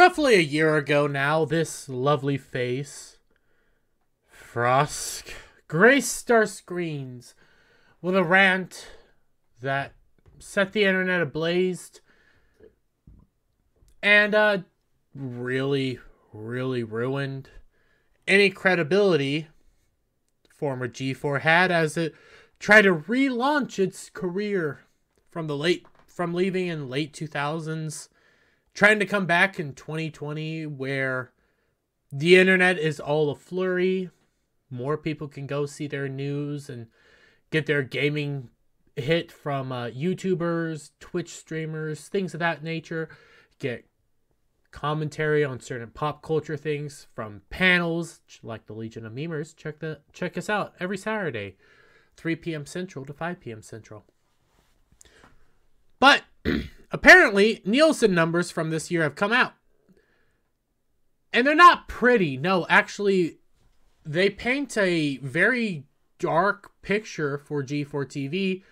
roughly a year ago now, this lovely face, Frosk, graced our screens with a rant that set the internet ablaze and really ruined any credibility former G4 had as it tried to relaunch its career from leaving in late 2000s, trying to come back in 2020 where the internet is all a flurry. More people can go see their news and get their gaming hit from YouTubers, Twitch streamers, things of that nature. Get commentary on certain pop culture things from panels like the Legion of Memers. Check us out every Saturday, 3 p.m. Central to 5 p.m. Central. But apparently, Nielsen numbers from this year have come out. And they're not pretty. No, actually, they paint a very dark picture for G4 TV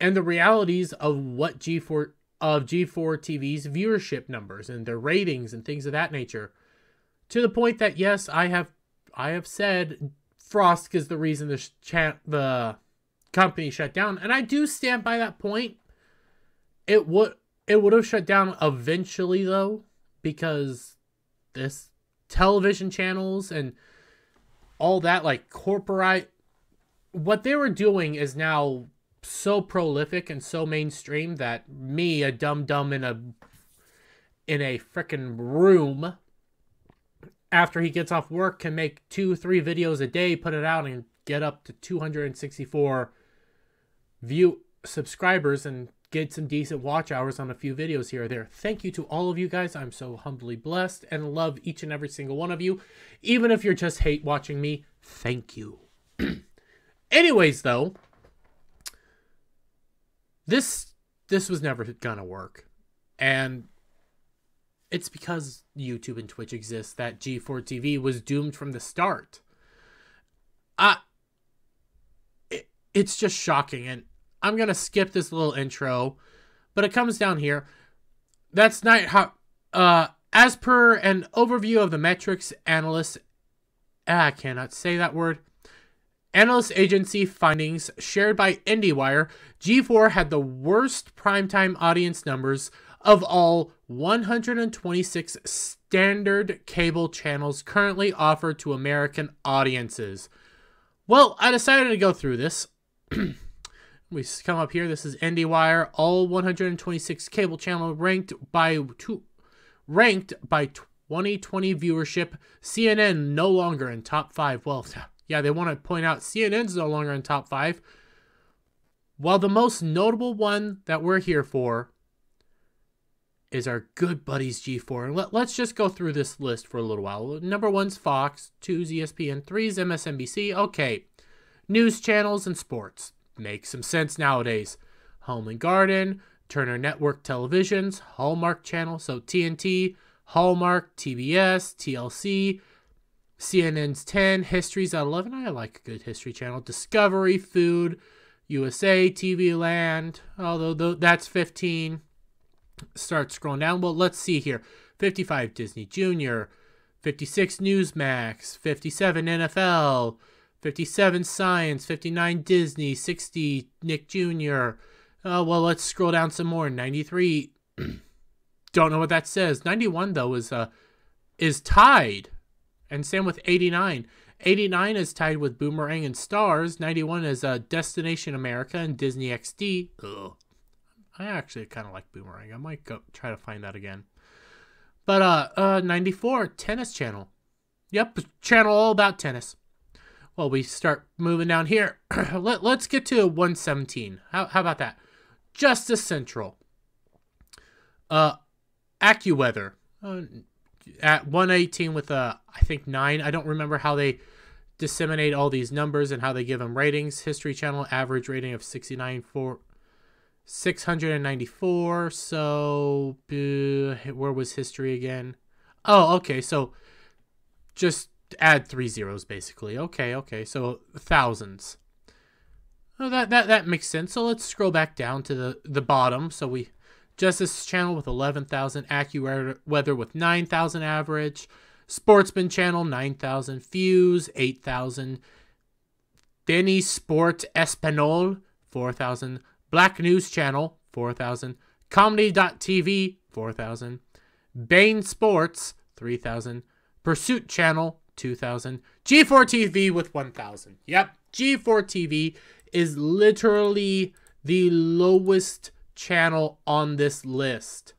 and the realities of what G4 TV's viewership numbers and their ratings and things of that nature. To the point that, yes, I have said Frosk is the reason the company shut down. And I do stand by that point. It would have shut down eventually, though, because this television channels and all that, like corporate, what they were doing is now so prolific and so mainstream that me, a dumb in a freaking room after he gets off work, can make 2-3 videos a day, put it out, and get up to 264 subscribers and get some decent watch hours on a few videos here or there. Thank you to all of you guys. I'm so humbly blessed and love each and every single one of you. Even if you're just hate watching me, thank you. Anyways, though, this was never gonna work. And it's because YouTube and Twitch exist that G4 TV was doomed from the start. It's just shocking, and I'm going to skip this little intro, but it comes down here. That's not how, as per an overview of the metrics analysts, I cannot say that word, analyst agency findings shared by IndieWire, G4 had the worst primetime audience numbers of all 126 standard cable channels currently offered to American audiences. Well, I decided to go through this. We come up here. This is IndieWire. All 126 cable channel ranked by 2020 viewership. CNN no longer in top 5. Well, yeah, they want to point out CNN's no longer in top 5. While the most notable one that we're here for is our good buddies G4. And let's just go through this list for a little while. Number 1's Fox, 2's ESPN, 3's MSNBC. Okay, news channels and sports. Makes some sense nowadays. Home and Garden, Turner Network Televisions, Hallmark Channel, so TNT, Hallmark, TBS, TLC, CNN's 10, History's at 11. I like a good History Channel. Discovery, Food, USA, TV Land, although that's 15. Start scrolling down. Well, let's see here. 55 Disney Junior, 56 Newsmax, 57 NFL, 57 Science, 59 Disney, 60 Nick Jr. Well, let's scroll down some more. 93. Don't know what that says. 91 though is tied, and same with 89. 89 is tied with Boomerang and Stars. 91 is Destination America and Disney XD. Ugh. I actually kind of like Boomerang. I might go try to find that again. But 94 Tennis Channel. Yep, channel all about tennis. Well, we start moving down here. Let's get to 117. How about that? Justice Central. AccuWeather. At 118 with, I think, 9. I don't remember how they disseminate all these numbers and how they give them ratings. History Channel, average rating of 69 for 694. So, where was History again? Oh, okay. So, just add 3 zeros, basically. Okay. So, thousands. Oh, that makes sense. So, let's scroll back down to the bottom. So, we Justice Channel with 11,000, AccuWeather with 9,000 average, Sportsman Channel 9,000, Fuse 8,000, Benny Sport Espanol 4,000, Black News Channel 4,000, Comedy.tv 4,000, Bain Sports 3,000, Pursuit Channel 2,000, G4 TV with 1,000. Yep, G4 TV is literally the lowest channel on this list.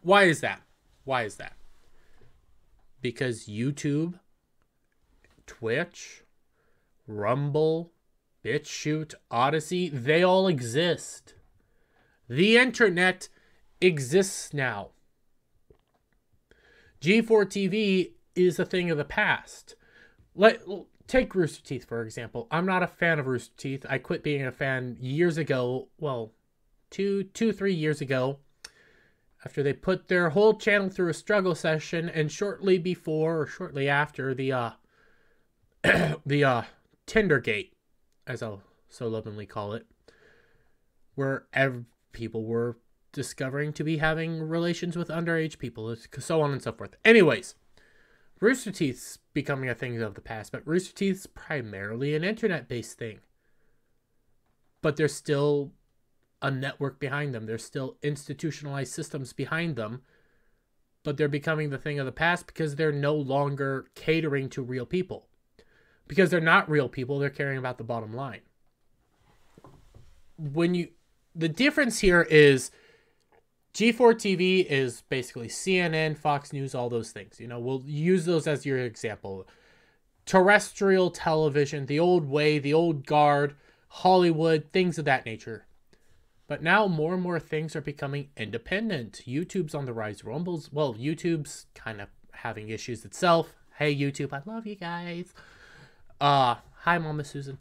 Why is that? Why is that? Because YouTube, Twitch, Rumble, BitChute, Odyssey, they all exist. The internet exists now. G4 TV is a thing of the past. Take Rooster Teeth, for example. I'm not a fan of Rooster Teeth. I quit being a fan years ago. Well, 3 years ago. After they put their whole channel through a struggle session, and shortly before or shortly after the Tindergate, as I'll so lovingly call it, where people were discovering to be having relations with underage people, so on and so forth. Anyways, Rooster Teeth's becoming a thing of the past, but Rooster Teeth's primarily an internet-based thing. But there's still a network behind them. There's still institutionalized systems behind them, but they're becoming the thing of the past because they're no longer catering to real people. Because they're not real people, they're caring about the bottom line. The difference here is G4 TV is basically CNN, Fox News, all those things. We'll use those as your example. Terrestrial television, the old way, the old guard, Hollywood, things of that nature. But now more and more things are becoming independent. YouTube's on the rise. YouTube's kind of having issues itself. Hey, YouTube, I love you guys. Hi, Mama Susan.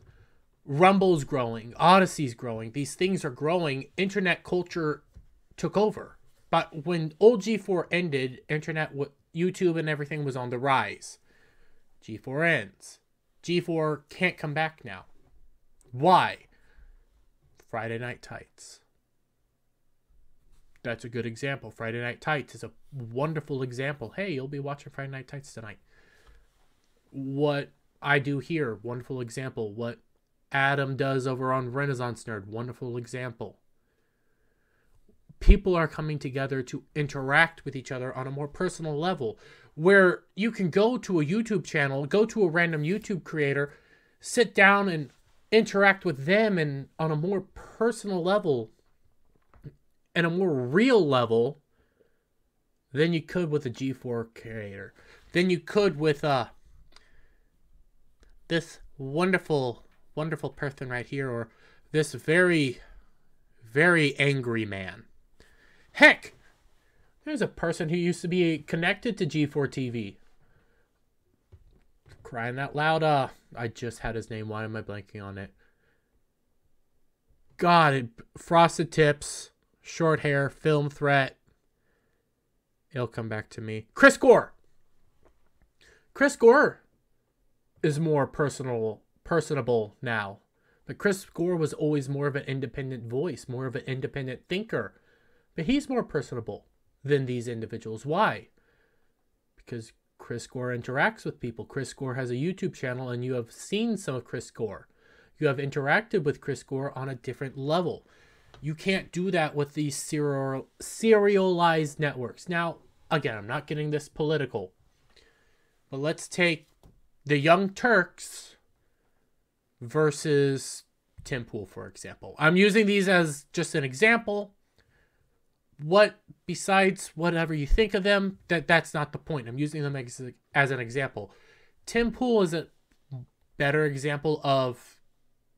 Rumble's growing. Odyssey's growing. These things are growing. Internet culture took over. But when old G4 ended, YouTube and everything was on the rise. G4 ends. G4 can't come back now. Why? Friday Night Tights. That's a good example. Friday Night Tights is a wonderful example. Hey, you'll be watching Friday Night Tights tonight. What I do here, wonderful example. What Adam does over on Renaissance Nerd, wonderful example. People are coming together to interact with each other on a more personal level, where you can go to a YouTube channel, go to a random YouTube creator, sit down and interact with them and on a more personal level and a more real level than you could with a G4 creator. Than you could with this wonderful person right here, or this very, very angry man. Heck, there's a person who used to be connected to G4 TV. Crying out loud, I just had his name. Why am I blanking on it? God, frosted tips, short hair, film threat. It'll come back to me. Chris Gore. Chris Gore is more personable now. But Chris Gore was always more of an independent voice, more of an independent thinker. But he's more personable than these individuals. Why? Because Chris Gore interacts with people. Chris Gore has a YouTube channel, and you have seen some of Chris Gore. You have interacted with Chris Gore on a different level. You can't do that with these serialized networks. Now, again, I'm not getting this political, but let's take the Young Turks versus Tim Pool, for example. I'm using these as just an example. Besides whatever you think of them, that's not the point. I'm using them as an example. Tim Pool is a better example of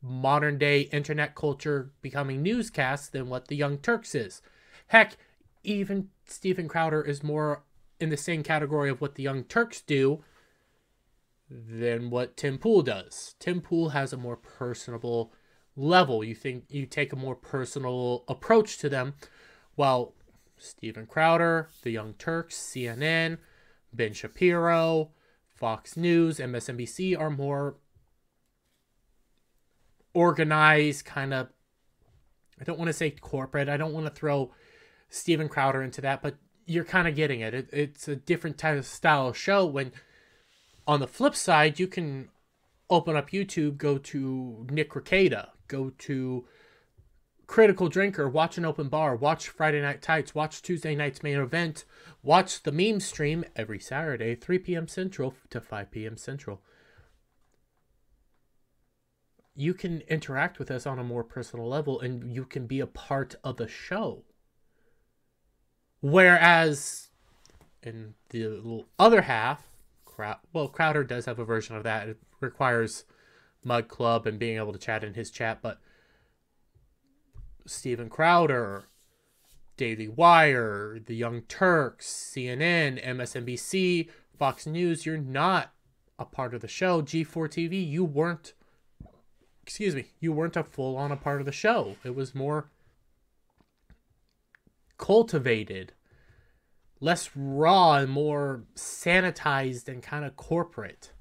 modern day internet culture becoming newscasts than what the Young Turks is. Heck, even Steven Crowder is more in the same category of what the Young Turks do than what Tim Pool does. Tim Pool has a more personable level. You take a more personal approach to them, while Steven Crowder, the Young Turks, CNN, Ben Shapiro, Fox News, MSNBC are more organized, kind of, I don't want to say corporate. I don't want to throw Steven Crowder into that, but you're kind of getting it. It's a different type of style of show. When on the flip side, you can open up YouTube, go to Nick Rekieta, go to Critical Drinker, watch an open bar, watch Friday Night Tights, watch Tuesday Night's Main Event, watch the meme stream every Saturday, 3 p.m. Central to 5 p.m. Central. You can interact with us on a more personal level, and you can be a part of the show. Whereas in the other half, Crowder does have a version of that. It requires Mug Club and being able to chat in his chat, but Steven Crowder, Daily Wire, The Young Turks, CNN, MSNBC, Fox News, you're not a part of the show. G4 TV, you weren't a full-on a part of the show. It was more cultivated, less raw, and more sanitized and kind of corporate.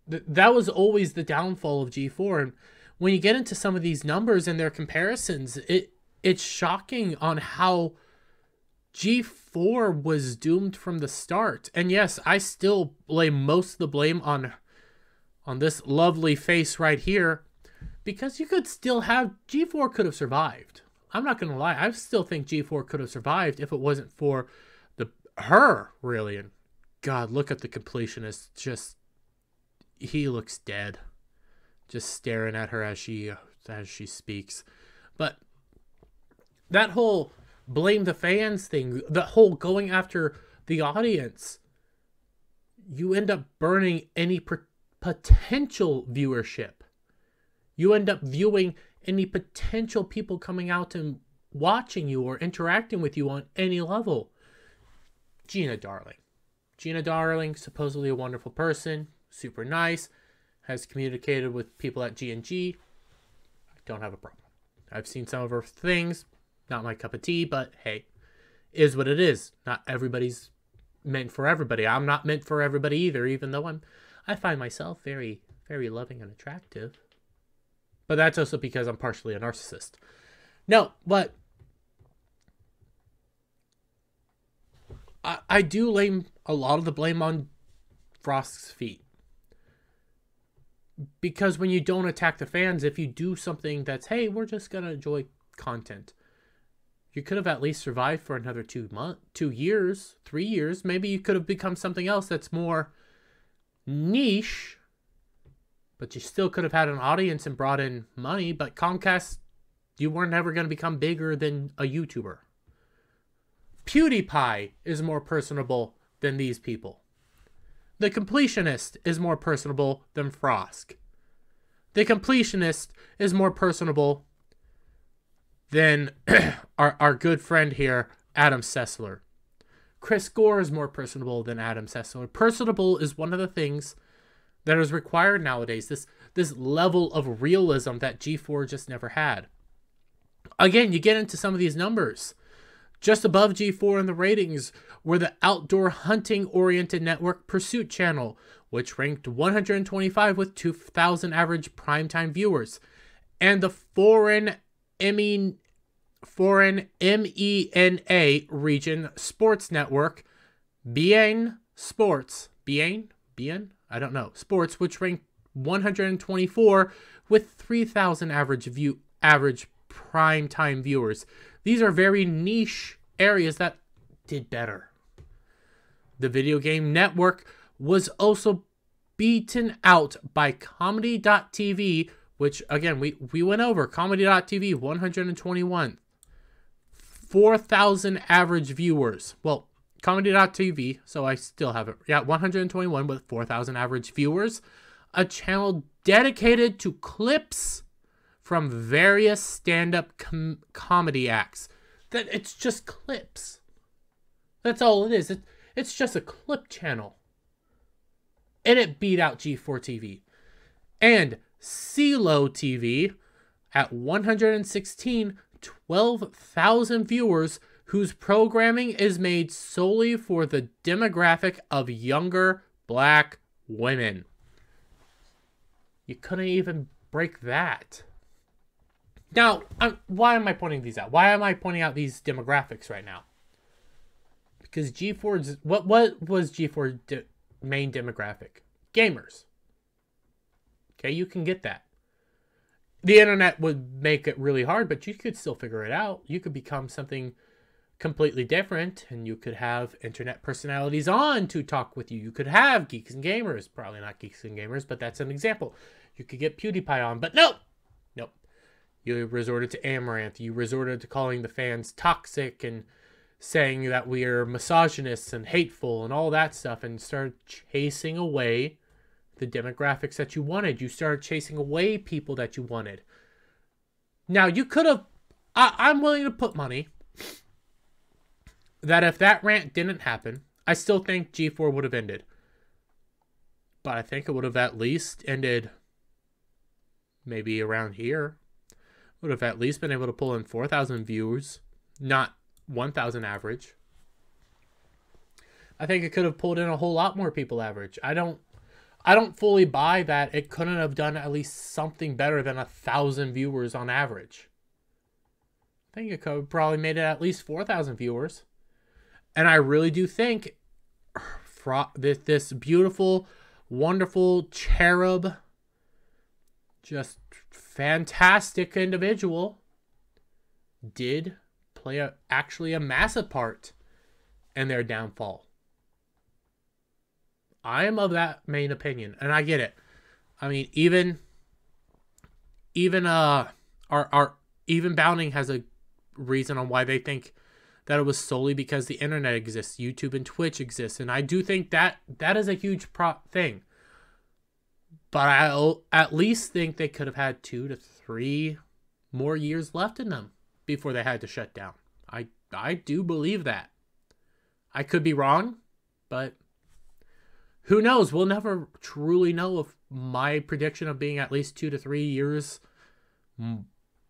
That was always the downfall of G4. And when you get into some of these numbers and their comparisons, it's shocking on how G4 was doomed from the start. And yes, I still blame most of the blame on this lovely face right here, because you could still have G4 could have survived. I'm not going to lie. I still think G4 could have survived if it wasn't for her, really. And God, look at the completionist. Just, he looks dead. Just staring at her as she speaks. But that whole blame the fans thing, the whole going after the audience, you end up burning any potential viewership. You end up viewing any potential people coming out and watching you or interacting with you on any level. Gina Darling, supposedly a wonderful person, super nice, has communicated with people at G&G. I don't have a problem. I've seen some of her things, not my cup of tea, but hey, is what it is. Not everybody's meant for everybody. I'm not meant for everybody either, even though I find myself very, very loving and attractive. But that's also because I'm partially a narcissist. No, but I do lay a lot of the blame on Frost's feet. Because when you don't attack the fans, if you do something that's, hey, we're just going to enjoy content, you could have at least survived for another 2 years, 3 years. Maybe you could have become something else that's more niche, but you still could have had an audience and brought in money. But Comcast, you weren't ever going to become bigger than a YouTuber. PewDiePie is more personable than these people. The Completionist is more personable than Frost. The Completionist is more personable than our good friend here, Adam Sessler. Chris Gore is more personable than Adam Sessler. Personable is one of the things that is required nowadays. This level of realism that G4 just never had. Again, you get into some of these numbers. Just above G4 in the ratings were the outdoor hunting-oriented network Pursuit Channel, which ranked 125 with 2,000 average primetime viewers, and the foreign MENA region sports network beIN Sports, beIN? I don't know. Sports, which ranked 124 with 3,000 average primetime viewers. These are very niche areas that did better. The Video Game Network was also beaten out by Comedy.tv, which, again, we went over. Comedy.tv, 121. 4,000 average viewers. Well, Comedy.tv, so I still have it. Yeah, 121 with 4,000 average viewers. A channel dedicated to clips from various stand-up comedy acts. That it's just clips. That's all it is. It's just a clip channel. And it beat out G4 TV. And CeeLo TV at 116, 12,000 viewers whose programming is made solely for the demographic of younger black women. You couldn't even break that. Now, why am I pointing these out? Why am I pointing out these demographics right now? Because G4's... What was G4's main demographic? Gamers. Okay, you can get that. The internet would make it really hard, but you could still figure it out. You could become something completely different, and you could have internet personalities on to talk with you. You could have Geeks and Gamers. Probably not Geeks and Gamers, but that's an example. You could get PewDiePie on, but nope. Nope. You resorted to Amaranth. You resorted to calling the fans toxic and saying that we are misogynists and hateful and all that stuff, and started chasing away the demographics that you wanted. You started chasing away people that you wanted. Now, you could have... I'm willing to put money that if that rant didn't happen, I still think G4 would have ended. But I think it would have at least ended maybe around here. Would have at least been able to pull in 4,000 views, not 1,000 average. I think it could have pulled in a whole lot more people average. I don't fully buy that it couldn't have done at least something better than 1,000 viewers on average. I think it could have probably made it at least 4,000 viewers. And I really do think this beautiful, wonderful cherub, just fantastic individual did play actually a massive part in their downfall. I am of that main opinion, and I get it. I mean, even Bounding has a reason on why they think that it was solely because the internet exists, YouTube and Twitch exist, and I do think that is a huge thing. But I at least think they could have had 2 to 3 more years left in them before they had to shut down. I do believe that. I could be wrong, but who knows? We'll never truly know if my prediction of being at least 2 to 3 years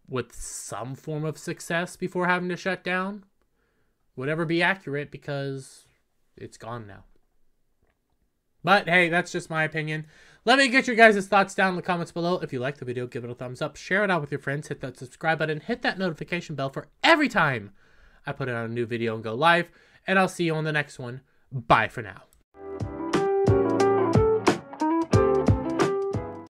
with some form of success before having to shut down would ever be accurate, because it's gone now. But hey, that's just my opinion. Let me get your guys' thoughts down in the comments below. If you like the video, give it a thumbs up, share it out with your friends, hit that subscribe button, hit that notification bell for every time I put out a new video and go live, and I'll see you on the next one. Bye for now.